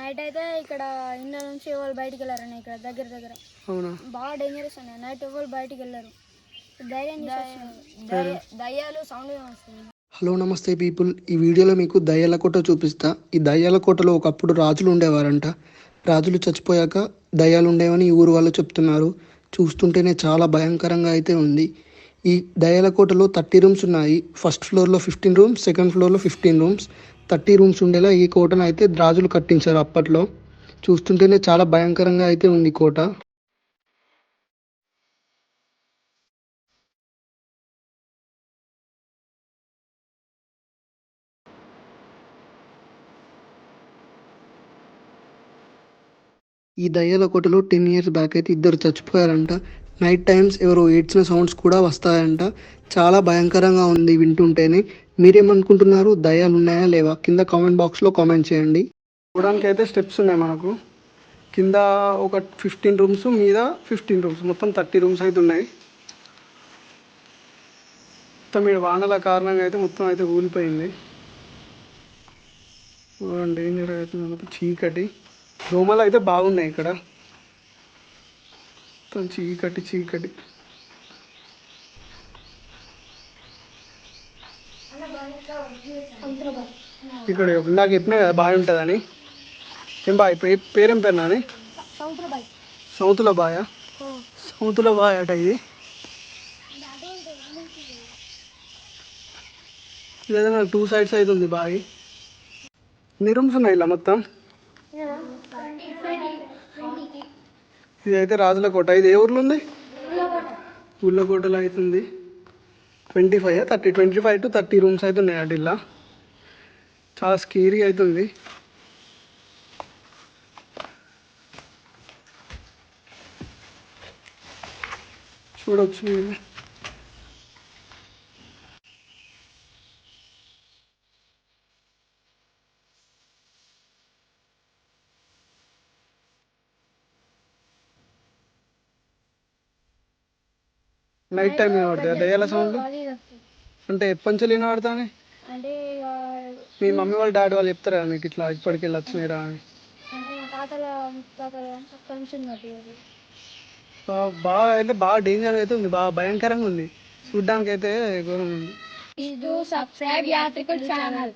Night అయితే ఇక్కడ ఇళ్ళ నుంచి ఎవరు బయటికి వెళ్ళారని ఇక్కడ దగ్గర అవునా బాగా డేంజరస్ అన్న నైట్ ఎవరు బయటికి వెళ్ళారు ధైర్యం దయ్యాలు సౌండ్ వస్తుంది. హలో నమస్తే పీపుల్, ఈ వీడియోలో మీకు దయ్యాల కోట చూపిస్తా. ఈ దయ్యాల కోటలో ఒకప్పుడు రాజులు ఉండేవారంట. రాజులు చచ్చిపోయాక దయ్యాలు ఉండేవని ఈ ఊరు వాళ్ళు చెప్తున్నారు. చూస్తుంటేనే చాలా భయంకరంగా అయితే ఉంది. ఈ దయ్యాల కోటలో 30 రూమ్స్ ఉన్నాయి. ఫస్ట్ ఫ్లోర్లో 15 రూమ్స్, సెకండ్ ఫ్లోర్లో 15 రూమ్స్, 30 రూమ్స్ ఉండేలా ఈ కోటను అయితే రాజులు కట్టించారు అప్పట్లో. చూస్తుంటేనే చాలా భయంకరంగా అయితే ఉంది కోట. ఈ దయ్యాల కోటలో 10 ఇయర్స్ బ్యాక్ అయితే ఇద్దరు చచ్చిపోయారంట. నైట్ టైమ్స్ ఎవరో ఏడ్చిన సౌండ్స్ కూడా వస్తాయంట. చాలా భయంకరంగా ఉంది వింటుంటేనే. మీరేమనుకుంటున్నారు? దయ్యాలు ఉన్నాయా లేవా? కింద కామెంట్ బాక్స్లో కామెంట్ చేయండి. చూడడానికి అయితే స్టెప్స్ ఉన్నాయి మనకు. కింద ఒక 15 రూమ్స్, మీద 15 రూమ్స్, మొత్తం 30 రూమ్స్ అయితే ఉన్నాయి. మొత్తం మీద వానల కారణంగా అయితే మొత్తం అయితే ఊలిపోయింది. డేంజర్ అవుతుంది, చీకటి, దోమలు అయితే బాగున్నాయి ఇక్కడ. మొత్తం చీకటి చీకటి. ఇక్కడ నాకు చెప్పినా కదా బావి ఉంటుందని. ఏం బాయ్ పేరేం పేరు నాని? సౌతుల బాయ. సౌతుల బాయ్ అట ఇది. ఇదైతే నాకు 2 sides అయితే ఉంది బావి. ఎన్ని రూమ్స్ ఉన్నాయి ఇలా మొత్తం? ఇది అయితే రాజుల కోట. ఇది ఏ ఊర్లో ఉంది? ఉళ్ళకోటలో అవుతుంది. 25 to 30 రూమ్స్ అయితే ఉన్నాయి అటు. ఇలా చాలా స్కేరీ అవుతుంది. చూడొచ్చు మీరు. నైట్ టైం వినబడతాయి దయ్యాల సౌండ్. అంటే ఎప్పటి వినబడతానే? అంటే మీ మమ్మీ వాళ్ళ డాడీ వాళ్ళు చెప్తారా మీకు ఇట్లా ఇప్పటికి వెళ్ళి వచ్చినాయిరా అని? బాగా అయితే బాగా డేంజర్ అయితే ఉంది, బాగా భయంకరంగా ఉంది. చూడ్డానికి అయితే ఘోరంగా ఉంది. సబ్స్క్రైబ్ యాత్రికుల ఛానల్.